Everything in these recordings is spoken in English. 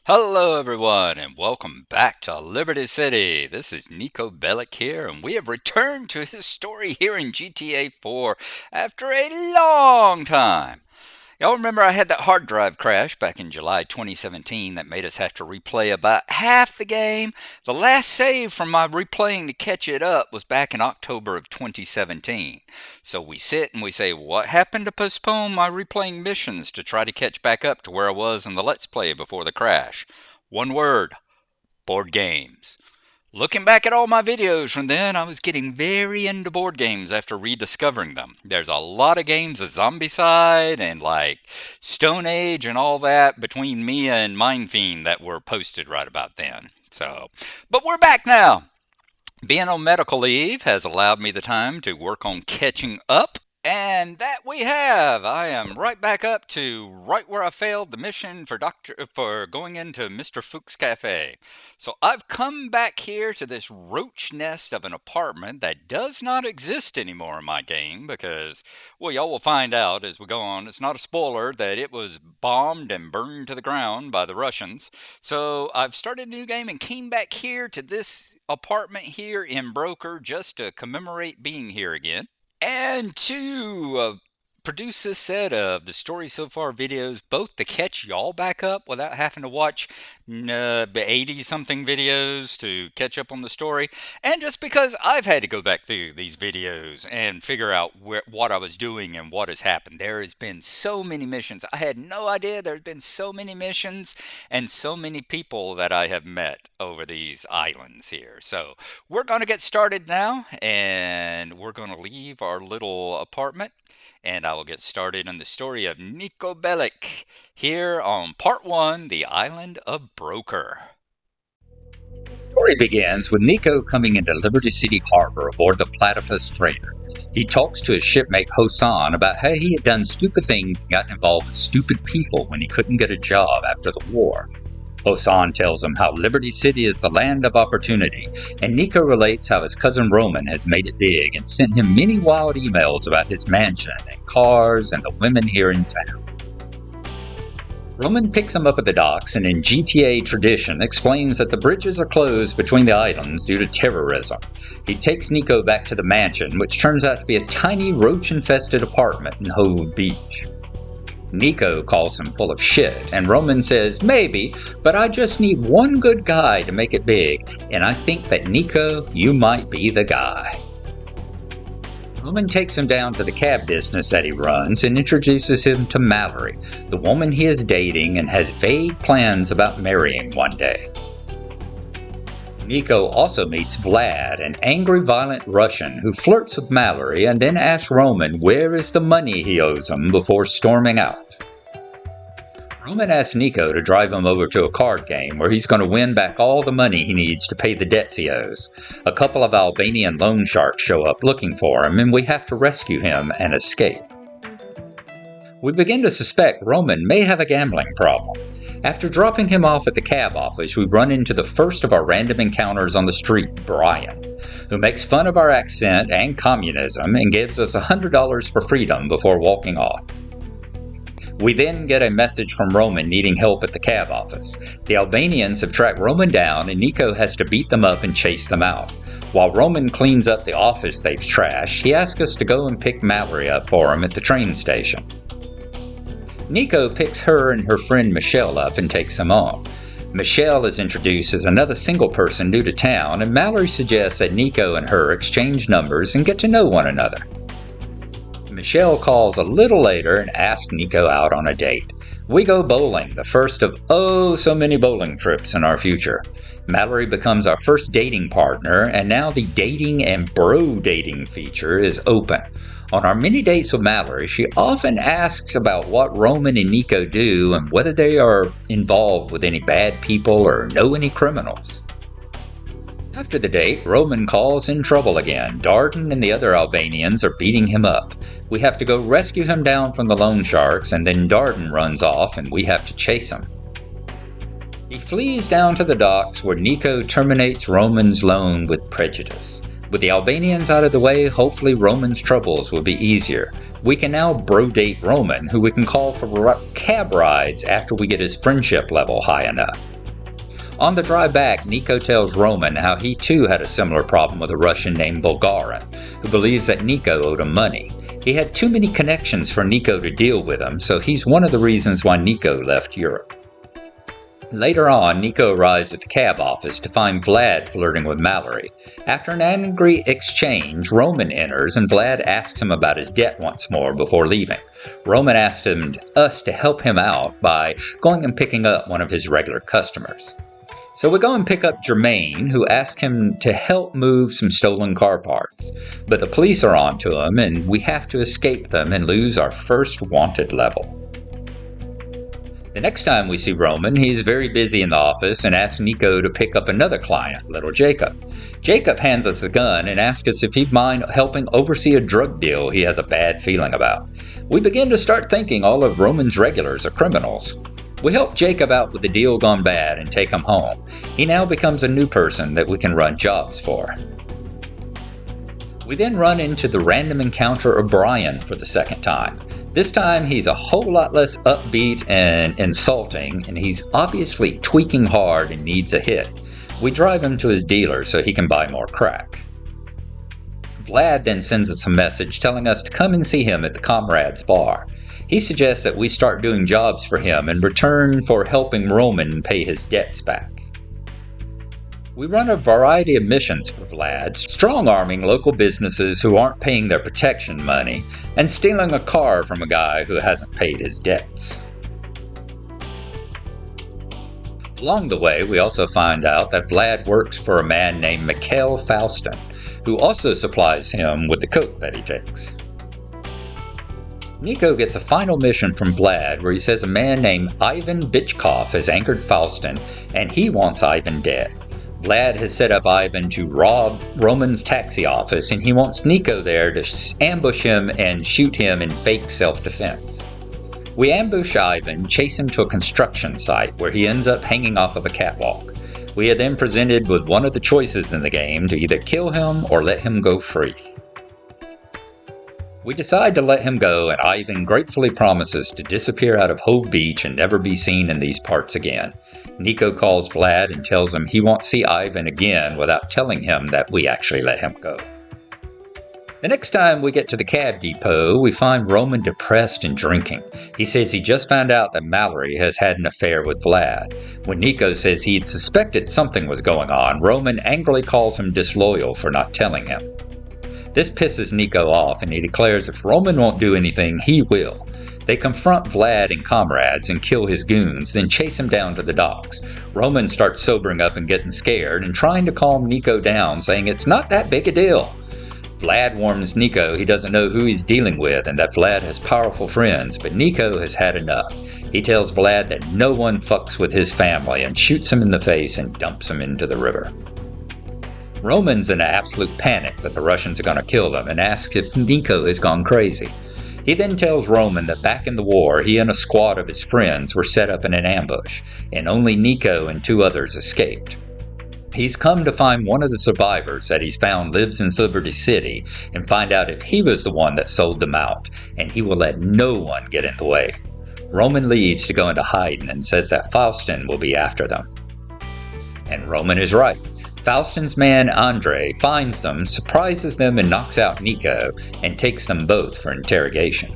Hello, everyone, and welcome back to Liberty City. This is Nico Bellic here, and we have returned to his story here in GTA 4 after a long time. Y'all remember I had that hard drive crash back in July 2017 that made us have to replay about half the game? The last save from my replaying to catch it up was back in October of 2017. So we sit and we say, what happened to postpone my replaying missions to try to catch back up to where I was in the Let's Play before the crash? One word: board games. Looking back at all my videos from then, I was getting very into board games after rediscovering them. There's a lot of games of Zombicide and like Stone Age and all that between Mia and Mind Fiend that were posted right about then. But we're back now. Being on medical leave has allowed me the time to work on catching up, and that we have. I am right back up to right where I failed the mission for going into Mr. Fuchs Cafe. So I've come back here to this roach nest of an apartment that does not exist anymore in my game because, well, y'all will find out as we go on. It's not a spoiler that it was bombed and burned to the ground by the Russians. So I've started a new game and came back here to this apartment here in Broker just to commemorate being here again. And to produce this set of the Story So Far videos, both to catch y'all back up without having to watch 80 something videos to catch up on the story, and just because I've had to go back through these videos and figure out what I was doing and what has happened. There has been so many missions. I had no idea there had been so many missions and so many people that I have met over these islands here. So we're going to get started now, and we're going to leave our little apartment, and I will get started on the story of Nico Bellic here on Part 1, The Island of Broker. The story begins with Nico coming into Liberty City Harbor aboard the Platypus freighter. He talks to his shipmate Faustin about how he had done stupid things and gotten involved with stupid people when he couldn't get a job after the war. Faustin tells him how Liberty City is the land of opportunity, and Nico relates how his cousin Roman has made it big and sent him many wild emails about his mansion and cars and the women here in town. Roman picks him up at the docks and in GTA tradition explains that the bridges are closed between the islands due to terrorism. He takes Nico back to the mansion, which turns out to be a tiny roach-infested apartment in Hove Beach. Nico calls him full of shit, and Roman says, maybe, but I just need one good guy to make it big, and I think that Nico, you might be the guy. Roman takes him down to the cab business that he runs and introduces him to Mallory, the woman he is dating and has vague plans about marrying one day. Nico also meets Vlad, an angry, violent Russian who flirts with Mallory and then asks Roman where is the money he owes him before storming out. Roman asks Nico to drive him over to a card game where he's going to win back all the money he needs to pay the debts he owes. A couple of Albanian loan sharks show up looking for him, and we have to rescue him and escape. We begin to suspect Roman may have a gambling problem. After dropping him off at the cab office, we run into the first of our random encounters on the street, Brian, who makes fun of our accent and communism and gives us $100 for freedom before walking off. We then get a message from Roman needing help at the cab office. The Albanians have tracked Roman down and Nico has to beat them up and chase them out. While Roman cleans up the office they've trashed, he asks us to go and pick Mallory up for him at the train station. Nico picks her and her friend Michelle up and takes them on. Michelle is introduced as another single person new to town, and Mallory suggests that Nico and her exchange numbers and get to know one another. Michelle calls a little later and asks Nico out on a date. We go bowling, the first of so many bowling trips in our future. Mallory becomes our first dating partner, and now the dating and bro dating feature is open. On our many dates with Mallory, she often asks about what Roman and Nico do and whether they are involved with any bad people or know any criminals. After the date, Roman calls in trouble again. Darden and the other Albanians are beating him up. We have to go rescue him down from the loan sharks, and then Darden runs off and we have to chase him. He flees down to the docks where Nico terminates Roman's loan with prejudice. With the Albanians out of the way, hopefully Roman's troubles will be easier. We can now bro-date Roman, who we can call for cab rides after we get his friendship level high enough. On the drive back, Nico tells Roman how he too had a similar problem with a Russian named Bulgarin, who believes that Nico owed him money. He had too many connections for Nico to deal with him, so he's one of the reasons why Nico left Europe. Later on, Nico arrives at the cab office to find Vlad flirting with Mallory. After an angry exchange, Roman enters and Vlad asks him about his debt once more before leaving. Roman asked us to help him out by going and picking up one of his regular customers. So we go and pick up Jermaine, who asks him to help move some stolen car parts. But the police are onto him and we have to escape them and lose our first wanted level. The next time we see Roman, he's very busy in the office and asks Nico to pick up another client, little Jacob. Jacob hands us a gun and asks us if he'd mind helping oversee a drug deal he has a bad feeling about. We begin to start thinking all of Roman's regulars are criminals. We help Jacob out with the deal gone bad and take him home. He now becomes a new person that we can run jobs for. We then run into the random encounter of Brian for the second time. This time he's a whole lot less upbeat and insulting, and he's obviously tweaking hard and needs a hit. We drive him to his dealer so he can buy more crack. Vlad then sends us a message telling us to come and see him at the Comrades bar. He suggests that we start doing jobs for him in return for helping Roman pay his debts back. We run a variety of missions for Vlad, strong-arming local businesses who aren't paying their protection money, and stealing a car from a guy who hasn't paid his debts. Along the way, we also find out that Vlad works for a man named Mikhail Faustin, who also supplies him with the coke that he takes. Nico gets a final mission from Vlad where he says a man named Ivan Bichkov has angered Faustin, and he wants Ivan dead. Vlad has set up Ivan to rob Roman's taxi office, and he wants Nico there to ambush him and shoot him in fake self-defense. We ambush Ivan, chase him to a construction site where he ends up hanging off of a catwalk. We are then presented with one of the choices in the game to either kill him or let him go free. We decide to let him go, and Ivan gratefully promises to disappear out of Hove Beach and never be seen in these parts again. Nico calls Vlad and tells him he won't see Ivan again without telling him that we actually let him go. The next time we get to the cab depot, we find Roman depressed and drinking. He says he just found out that Mallory has had an affair with Vlad. When Nico says he had suspected something was going on, Roman angrily calls him disloyal for not telling him. This pisses Nico off, and he declares if Roman won't do anything, he will. They confront Vlad and Comrades and kill his goons, then chase him down to the docks. Roman starts sobering up and getting scared and trying to calm Nico down, saying it's not that big a deal. Vlad warns Nico he doesn't know who he's dealing with and that Vlad has powerful friends, but Nico has had enough. He tells Vlad that no one fucks with his family and shoots him in the face and dumps him into the river. Roman's in an absolute panic that the Russians are going to kill them and asks if Nico has gone crazy. He then tells Roman that back in the war, he and a squad of his friends were set up in an ambush, and only Nico and 2 others escaped. He's come to find one of the survivors that he's found lives in Liberty City and find out if he was the one that sold them out, and he will let no one get in the way. Roman leaves to go into hiding and says that Faustin will be after them. And Roman is right. Faustin's man Andre finds them, surprises them, and knocks out Nico, and takes them both for interrogation.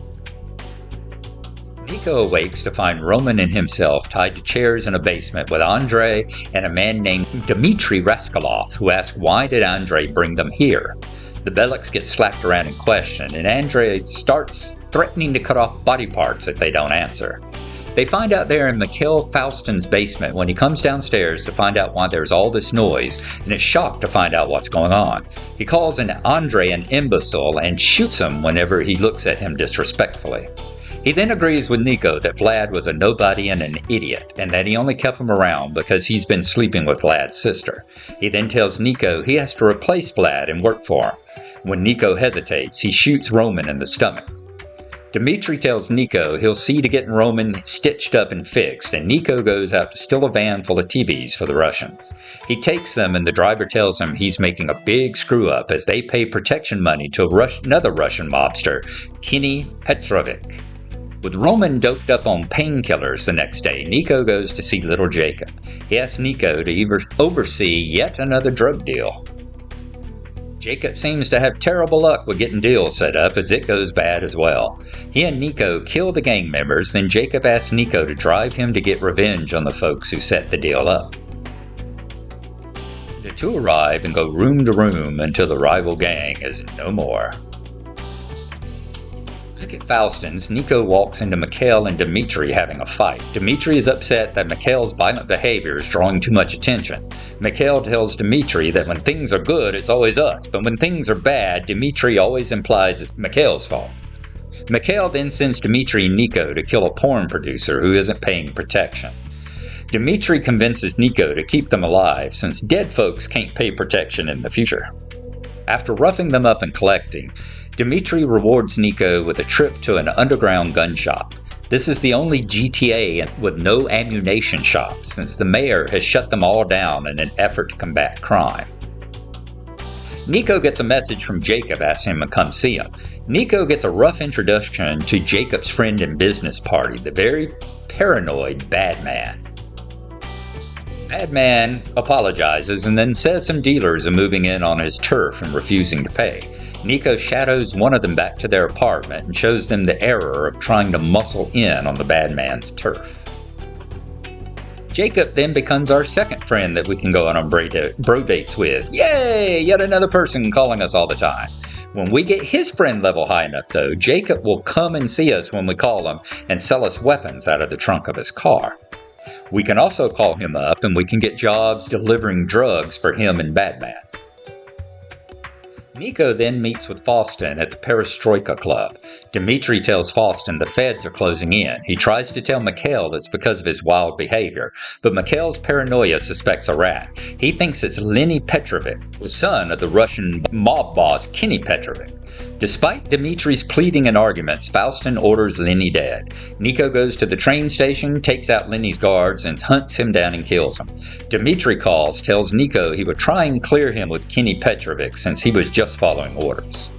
Nico awakes to find Roman and himself tied to chairs in a basement with Andre and a man named Dmitry Raskolov, who asks why did Andre bring them here. The Bellocks get slapped around and questioned, and Andre starts threatening to cut off body parts if they don't answer. They find out they're in Mikhail Faustin's basement when he comes downstairs to find out why there's all this noise, and is shocked to find out what's going on. He calls Andre an imbecile and shoots him whenever he looks at him disrespectfully. He then agrees with Nico that Vlad was a nobody and an idiot, and that he only kept him around because he's been sleeping with Vlad's sister. He then tells Nico he has to replace Vlad and work for him. When Nico hesitates, he shoots Roman in the stomach. Dmitri tells Nico he'll see to getting Roman stitched up and fixed, and Nico goes out to steal a van full of TVs for the Russians. He takes them, and the driver tells him he's making a big screw-up as they pay protection money to another Russian mobster, Kenny Petrovic. With Roman doped up on painkillers the next day, Nico goes to see little Jacob. He asks Nico to oversee yet another drug deal. Jacob seems to have terrible luck with getting deals set up, as it goes bad as well. He and Nico kill the gang members, then Jacob asks Nico to drive him to get revenge on the folks who set the deal up. The two arrive and go room to room until the rival gang is no more. Back at Faustin's, Nico walks into Mikhail and Dmitri having a fight. Dmitri is upset that Mikhail's violent behavior is drawing too much attention. Mikhail tells Dmitri that when things are good, it's always us, but when things are bad, Dmitri always implies it's Mikhail's fault. Mikhail then sends Dmitri and Nico to kill a porn producer who isn't paying protection. Dmitri convinces Nico to keep them alive, since dead folks can't pay protection in the future. After roughing them up and collecting, Dmitri rewards Nico with a trip to an underground gun shop. This is the only GTA with no ammunition shops, since the mayor has shut them all down in an effort to combat crime. Nico gets a message from Jacob asking him to come see him. Nico gets a rough introduction to Jacob's friend and business party, the very paranoid Badman. Badman apologizes and then says some dealers are moving in on his turf and refusing to pay. Nico shadows one of them back to their apartment and shows them the error of trying to muscle in on the bad man's turf. Jacob then becomes our second friend that we can go on bro dates with. Yay! Yet another person calling us all the time. When we get his friend level high enough though, Jacob will come and see us when we call him and sell us weapons out of the trunk of his car. We can also call him up and we can get jobs delivering drugs for him and Batman. Nico then meets with Faustin at the Perestroika Club. Dmitri tells Faustin the feds are closing in. He tries to tell Mikhail it's because of his wild behavior, but Mikhail's paranoia suspects a rat. He thinks it's Lenny Petrovic, the son of the Russian mob boss Kenny Petrovic. Despite Dmitri's pleading and arguments, Faustin orders Lenny dead. Nico goes to the train station, takes out Lenny's guards, and hunts him down and kills him. Dmitri tells Nico he would try and clear him with Kenny Petrovic since he was just following orders.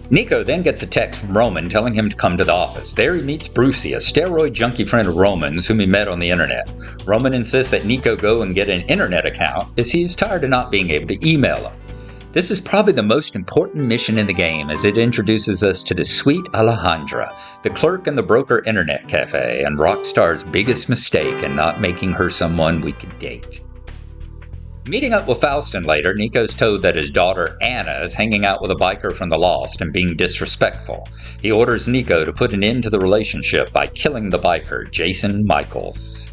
Nico then gets a text from Roman telling him to come to the office. There he meets Brucey, a steroid junkie friend of Roman's whom he met on the internet. Roman insists that Nico go and get an internet account as he is tired of not being able to email him. This is probably the most important mission in the game as it introduces us to the sweet Alejandra, the clerk in the broker internet cafe, and Rockstar's biggest mistake in not making her someone we could date. Meeting up with Faustin later, Nico's told that his daughter Anna is hanging out with a biker from the Lost and being disrespectful. He orders Nico to put an end to the relationship by killing the biker, Jason Michaels.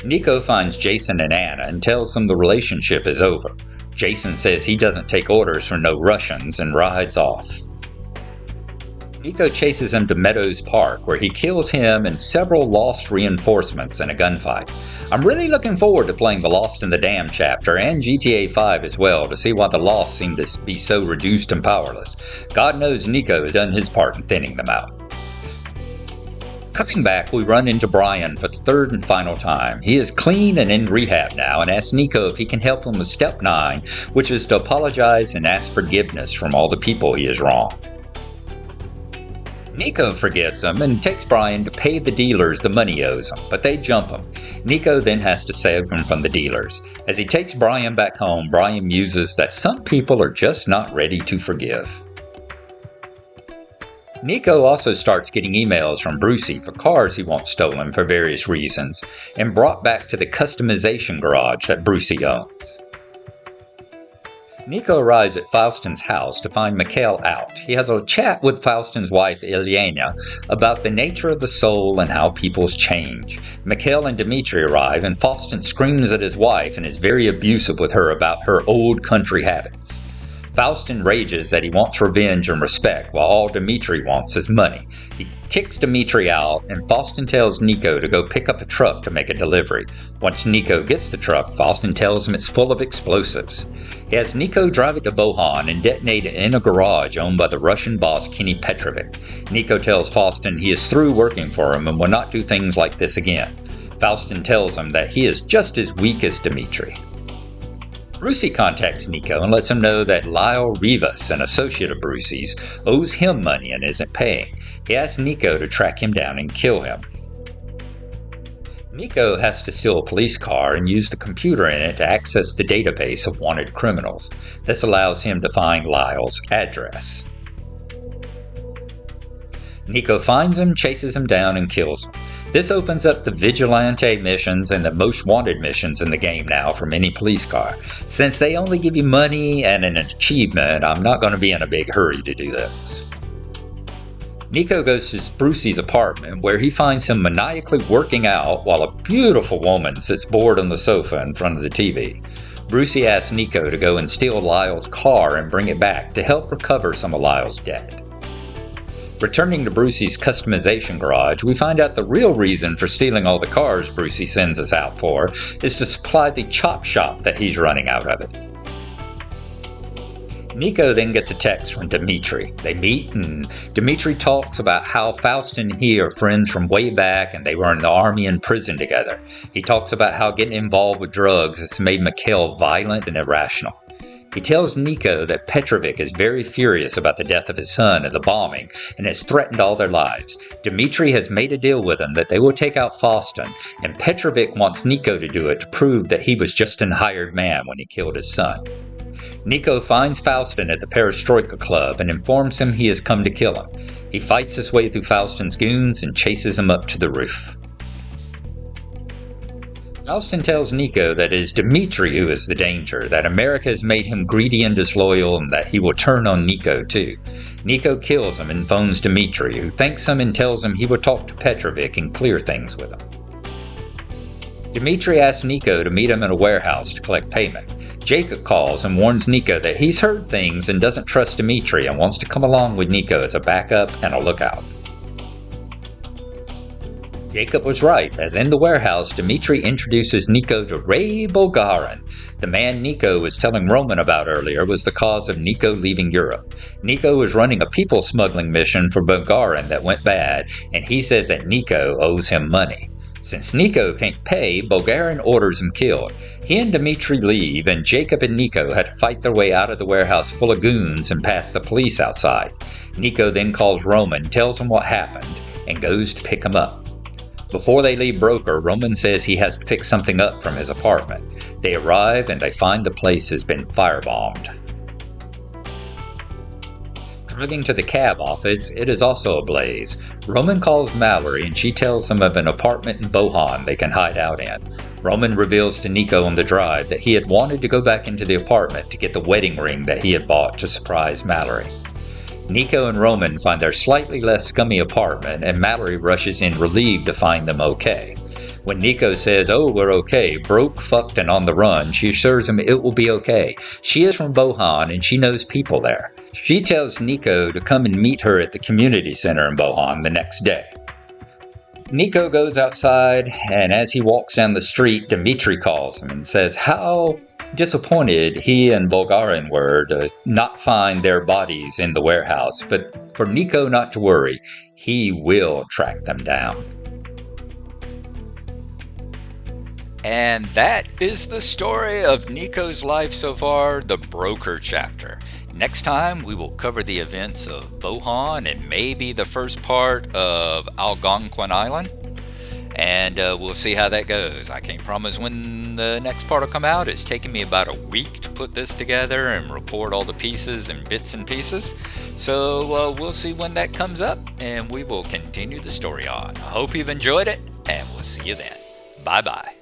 Nico finds Jason and Anna and tells them the relationship is over. Jason says he doesn't take orders from no Russians and rides off. Nico chases him to Meadows Park, where he kills him and several Lost reinforcements in a gunfight. I'm really looking forward to playing the Lost in the Dam chapter and GTA 5 as well to see why the Lost seem to be so reduced and powerless. God knows Nico has done his part in thinning them out. Coming back, we run into Brian for the third and final time. He is clean and in rehab now and asks Nico if he can help him with step 9, which is to apologize and ask forgiveness from all the people he has wronged. Nico forgives him and takes Brian to pay the dealers the money he owes them, but they jump him. Nico then has to save him from the dealers. As he takes Brian back home, Brian muses that some people are just not ready to forgive. Nico also starts getting emails from Brucey for cars he wants stolen for various reasons, and brought back to the customization garage that Brucey owns. Nico arrives at Faustin's house to find Mikhail out. He has a chat with Faustin's wife Ilyana about the nature of the soul and how peoples change. Mikhail and Dmitri arrive, and Faustin screams at his wife and is very abusive with her about her old country habits. Faustin rages that he wants revenge and respect, while all Dmitri wants is money. He kicks Dmitri out, and Faustin tells Nico to go pick up a truck to make a delivery. Once Nico gets the truck, Faustin tells him it's full of explosives. He has Nico drive it to Bohan and detonate it in a garage owned by the Russian boss Kenny Petrovic. Nico tells Faustin he is through working for him and will not do things like this again. Faustin tells him that he is just as weak as Dmitri. Brucey contacts Nico and lets him know that Lyle Rivas, an associate of Brucey's, owes him money and isn't paying. He asks Nico to track him down and kill him. Nico has to steal a police car and use the computer in it to access the database of wanted criminals. This allows him to find Lyle's address. Nico finds him, chases him down, and kills him. This opens up the Vigilante Missions and the most wanted missions in the game now from any police car. Since they only give you money and an achievement, I'm not going to be in a big hurry to do those. Nico goes to Brucey's apartment, where he finds him maniacally working out while a beautiful woman sits bored on the sofa in front of the TV. Brucey asks Nico to go and steal Lyle's car and bring it back to help recover some of Lyle's debt. Returning to Brucey's customization garage, we find out the real reason for stealing all the cars Brucey sends us out for is to supply the chop shop that he's running out of it. Nico then gets a text from Dmitri. They meet, and Dmitri talks about how Faustin and he are friends from way back and they were in the army and prison together. He talks about how getting involved with drugs has made Mikhail violent and irrational. He tells Nico that Petrovic is very furious about the death of his son in the bombing and has threatened all their lives. Dmitri has made a deal with him that they will take out Faustin, and Petrovic wants Nico to do it to prove that he was just a hired man when he killed his son. Nico finds Faustin at the Perestroika Club and informs him he has come to kill him. He fights his way through Faustin's goons and chases him up to the roof. Faustin tells Nico that it is Dmitri who is the danger, that America has made him greedy and disloyal, and that he will turn on Nico too. Nico kills him and phones Dmitri, who thanks him and tells him he will talk to Petrovic and clear things with him. Dmitri asks Nico to meet him in a warehouse to collect payment. Jacob calls and warns Nico that he's heard things and doesn't trust Dmitri and wants to come along with Nico as a backup and a lookout. Jacob was right, as in the warehouse, Dmitri introduces Nico to Ray Bulgarin. The man Nico was telling Roman about earlier was the cause of Nico leaving Europe. Nico was running a people smuggling mission for Bulgarin that went bad, and he says that Nico owes him money. Since Nico can't pay, Bulgarin orders him killed. He and Dmitri leave, and Jacob and Nico had to fight their way out of the warehouse full of goons and past the police outside. Nico then calls Roman, tells him what happened, and goes to pick him up. Before they leave Broker, Roman says he has to pick something up from his apartment. They arrive and they find the place has been firebombed. Driving to the cab office, it is also ablaze. Roman calls Mallory and she tells him of an apartment in Bohan they can hide out in. Roman reveals to Nico on the drive that he had wanted to go back into the apartment to get the wedding ring that he had bought to surprise Mallory. Nico and Roman find their slightly less scummy apartment, and Mallory rushes in relieved to find them okay. When Nico says, "Oh, we're okay, broke, fucked, and on the run," she assures him it will be okay. She is from Bohan, and she knows people there. She tells Nico to come and meet her at the community center in Bohan the next day. Nico goes outside, and as he walks down the street, Dmitri calls him and says how disappointed he and Bulgarin were to not find their bodies in the warehouse, but for Nico not to worry, he will track them down. And that is the story of Nico's life so far, the Broker chapter. Next time, we will cover the events of Bohan and maybe the first part of Algonquin Island. And we'll see how that goes. I can't promise when the next part will come out. It's taken me about a week to put this together and record all the pieces and bits and pieces. So we'll see when that comes up, and we will continue the story on. I hope you've enjoyed it, and we'll see you then. Bye-bye.